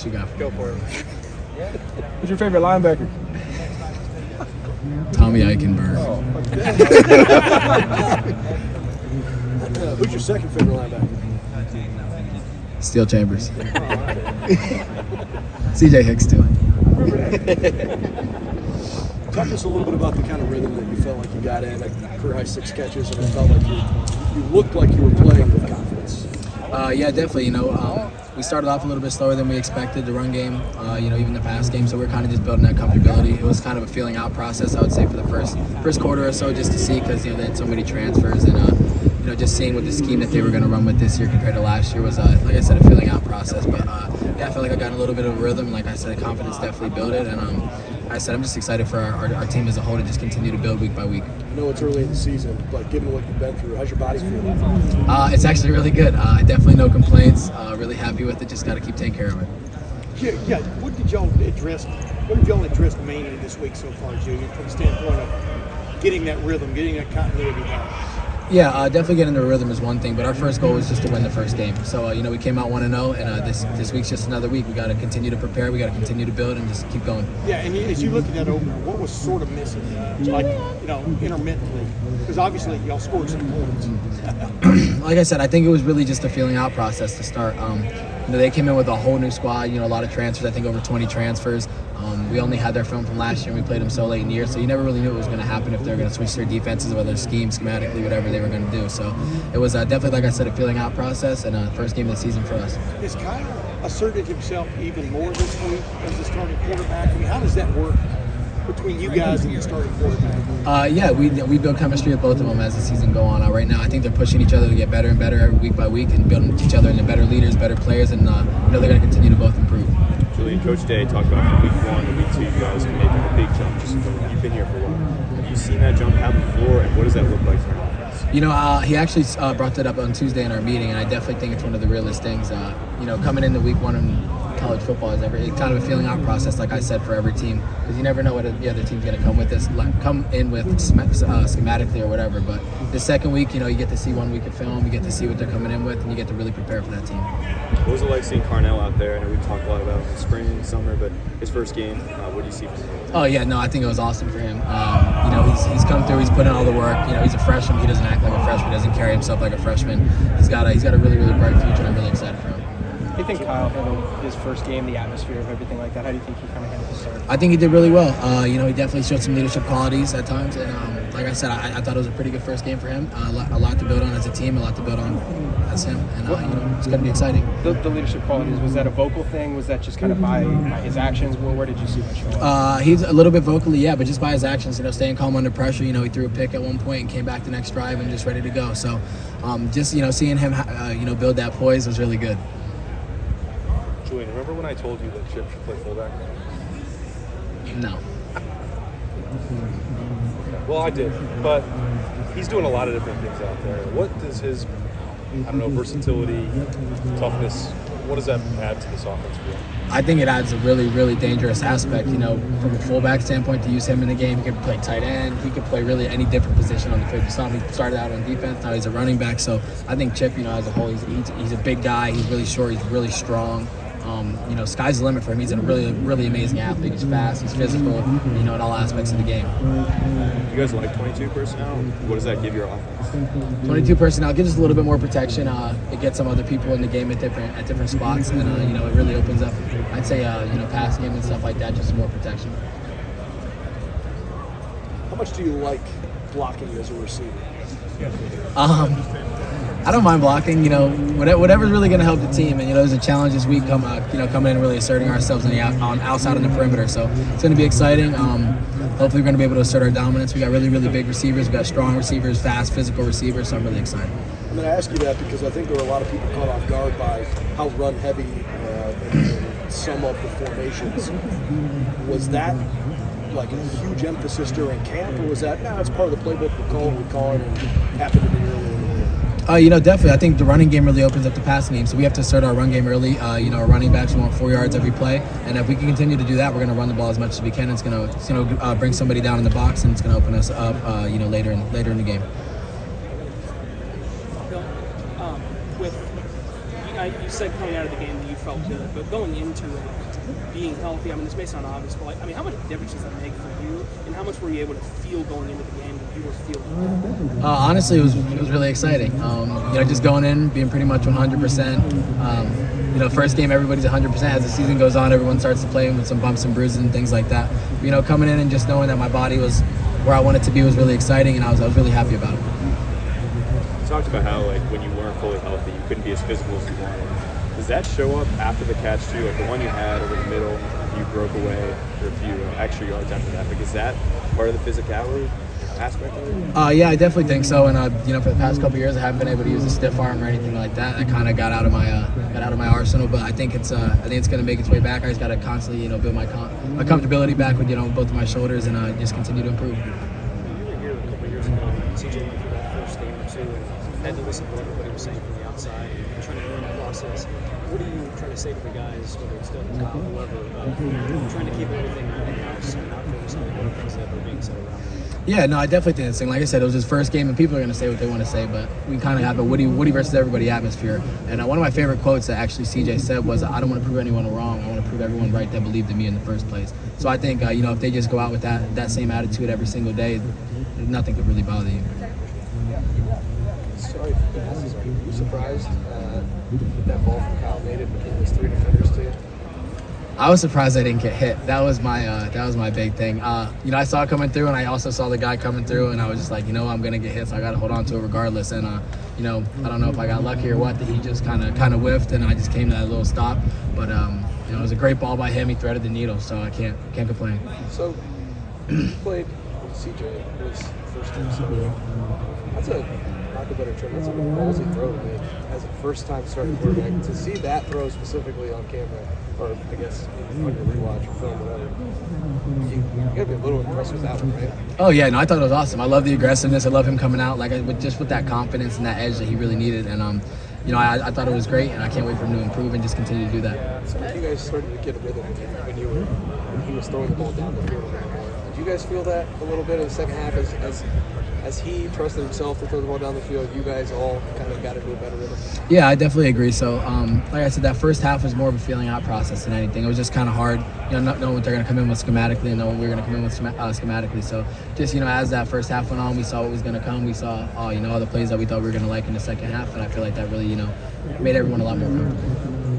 What you got for me? Go for it. Who's your favorite linebacker? Tommy Eichenberg. Who's your second favorite linebacker? Steel Chambers. CJ Hicks, too. Talk to us a little bit about the kind of rhythm that you felt like you got in. Career high 6 catches, and it felt like you looked like you were playing with confidence. Yeah, definitely. We started off a little bit slower than we expected, the run game, even the pass game. So we're kind of just building that comfortability. It was kind of a feeling out process, I would say, for the first quarter or so, just to see, because they had so many transfers, and just seeing what the scheme that they were going to run with this year compared to last year was, like I said, a feeling out process. But I felt like I got a little bit of a rhythm. Like I said, the confidence definitely built it, and like I said, I'm just excited for our team as a whole to just continue to build week by week. I know it's early in the season, but given what you've been through, how's your body feeling? It's actually really good. Definitely no complaints. Really happy with it. Just got to keep taking care of it. Yeah. What did y'all address mainly this week so far, Julian, from the standpoint of getting that rhythm, getting that continuity down? Yeah, definitely getting the rhythm is one thing, but our first goal was just to win the first game. So, we came out 1-0, and this week's just another week. We got to continue to prepare. We got to continue to build and just keep going. Yeah, and as you look at that opener, what was sort of missing, intermittently? Because obviously y'all scored some points. Like I said, I think it was really just a feeling out process to start. They came in with a whole new squad, a lot of transfers, I think over 20 transfers. We only had their film from last year, and we played them so late in the year, so you never really knew what was going to happen, if they were going to switch their defenses, whether scheme, schematically, whatever they were going to do. So it was definitely, like I said, a feeling out process, and first game of the season for us. Has Kyle asserted himself even more this week as the starting quarterback? I mean, how does that work between you guys and your starting quarterback? Yeah, we build chemistry with both of them as the season go on. Right now, I think they're pushing each other to get better and better every week by week, and building each other into better leaders, better players, and they're going to continue to both improve. Julian, Coach Day talked about from week 1 to week 2, you guys can make a big jump. You've been here for a while. Have you seen that jump happen before, and what does that look like for an offense? He actually brought that up on Tuesday in our meeting, and I definitely think it's one of the realest things. Coming into week 1 in college football is it's kind of a feeling out process, like I said, for every team, because you never know what the other team's going to come in with schematically or whatever. But the second week, you get to see 1 week of film, you get to see what they're coming in with, and you get to really prepare for that team. What was it like seeing Carnell out there? I know we've talked a lot about it in the spring and summer, but his first game, what do you see from him? Oh, yeah, no, I think it was awesome for him. He's come through, he's put in all the work. He's a freshman, he doesn't act like a freshman, he doesn't carry himself like a freshman. He's got a really, really bright future, and I'm really excited for him. How do you think Kyle handled his first game, the atmosphere of everything like that? How do you think he kind of handled the start? I think he did really well. He definitely showed some leadership qualities at times, and like I said, I thought it was a pretty good first game for him. A lot to build on as a team, a lot to build on as him, and it's going to be exciting. The leadership qualities, was that a vocal thing? Was that just kind of by his actions? Where did you see that show? He's a little bit vocally, yeah, but just by his actions, staying calm under pressure. He threw a pick at one point and came back the next drive and just ready to go. So, seeing him, build that poise was really good. Julian, remember when I told you that Chip should play fullback? No. Well, I did, but he's doing a lot of different things out there. What does his, versatility, toughness, what does that add to this offense for you? I think it adds a really, really dangerous aspect, from a fullback standpoint, to use him in the game. He could play tight end. He could play really any different position on the field. You saw him, he started out on defense. Now he's a running back. So I think Chip, as a whole, he's a big guy. He's really short. He's really strong. Sky's the limit for him. He's a really, really amazing athlete. He's fast. He's physical, in all aspects of the game. You guys like 22 personnel? What does that give your offense? 22 personnel gives us a little bit more protection. It gets some other people in the game at different spots, and it really opens up. I'd say pass game and stuff like that, just more protection. How much do you like blocking as a receiver? I don't mind blocking. Whatever's really going to help the team. And there's a challenge this week coming in and really asserting ourselves on outside on the perimeter. So it's going to be exciting. Hopefully we're going to be able to assert our dominance. We got really, really big receivers. We got strong receivers, fast, physical receivers. So I'm really excited. I'm going to ask you that because I think there were a lot of people caught off guard by how run heavy in some of the formations. Was that like a huge emphasis during camp, or was that it's part of the playbook? We call it, and happened to be early in the year? Definitely. I think the running game really opens up the passing game, so we have to assert our run game early. Our running backs want 4 yards every play, and if we can continue to do that, we're going to run the ball as much as we can. It's going to bring somebody down in the box, and it's going to open us up later in the game. With you you said coming out of the game that you felt good, but going into it, being healthy, I mean, this may sound obvious, but like, I mean, how much difference does that make for you? And how much were you able to feel going into the game that you were feeling? Honestly, it was really exciting. Just going in, being pretty much 100%. First game, everybody's 100%. As the season goes on, everyone starts to play with some bumps and bruises and things like that. Coming in and just knowing that my body was where I wanted to be was really exciting, and I was really happy about it. You talked about how, like, when you weren't fully healthy, you couldn't be as physical as you wanted. Does that show up after the catch too? Like the one you had over the middle, you broke away for a few extra yards after that. Like, is that part of the physicality aspect of it? Yeah, I definitely think so. And for the past couple of years, I haven't been able to use a stiff arm or anything like that. I kind of got out of my arsenal. But I think it's going to make its way back. I just got to constantly build my comfortability back with both of my shoulders and just continue to improve. You were here a couple of years ago, CJ went through that first game or two and had to listen to what everybody was saying from the outside and trying to learn the process. What are you trying to say to the guys, whether it's Doug, Kyle, whoever, trying to keep everything in-house and not focus on the other things that are being said around them? Yeah, no, I definitely think it's thing. Like I said, it was his first game, and people are going to say what they want to say, but we kind of have a Woody versus everybody atmosphere. And one of my favorite quotes that actually CJ said was, "I don't want to prove anyone wrong. I want to prove everyone right that believed in me in the first place." So I think, if they just go out with that same attitude every single day, nothing could really bother you. Sorry for the passes. Are you surprised that ball from Kyle made it between those three defenders to you? I was surprised I didn't get hit. That was my big thing. I saw it coming through, and I also saw the guy coming through, and I was just like, I'm gonna get hit, so I got to hold on to it regardless. And I don't know if I got lucky or what, that he just kind of whiffed, and I just came to that little stop. But it was a great ball by him. He threaded the needle, so I can't complain. So, you played CJ was first team, so that's a lack of better term. That's a ballsy throw to make as a first-time starting quarterback. To see that throw specifically on camera, or I guess on your rewatch or film, whatever, you gotta be a little impressed with that one, right? Oh yeah, no, I thought it was awesome. I love the aggressiveness. I love him coming out with that confidence and that edge that he really needed. And I thought it was great, and I can't wait for him to improve and just continue to do that. So you guys started to get a rhythm when he was throwing the ball down the field. Did you guys feel that a little bit in the second half as he trusted himself to throw the ball down the field? You guys all kind of got into a better rhythm. Yeah, I definitely agree. So, like I said, that first half was more of a feeling out process than anything. It was just kind of hard, not knowing what they're going to come in with schematically and knowing what we were going to come in with schematically. So, just as that first half went on, we saw what was going to come. We saw all the plays that we thought we were going to like in the second half, and I feel like that really made everyone a lot more comfortable.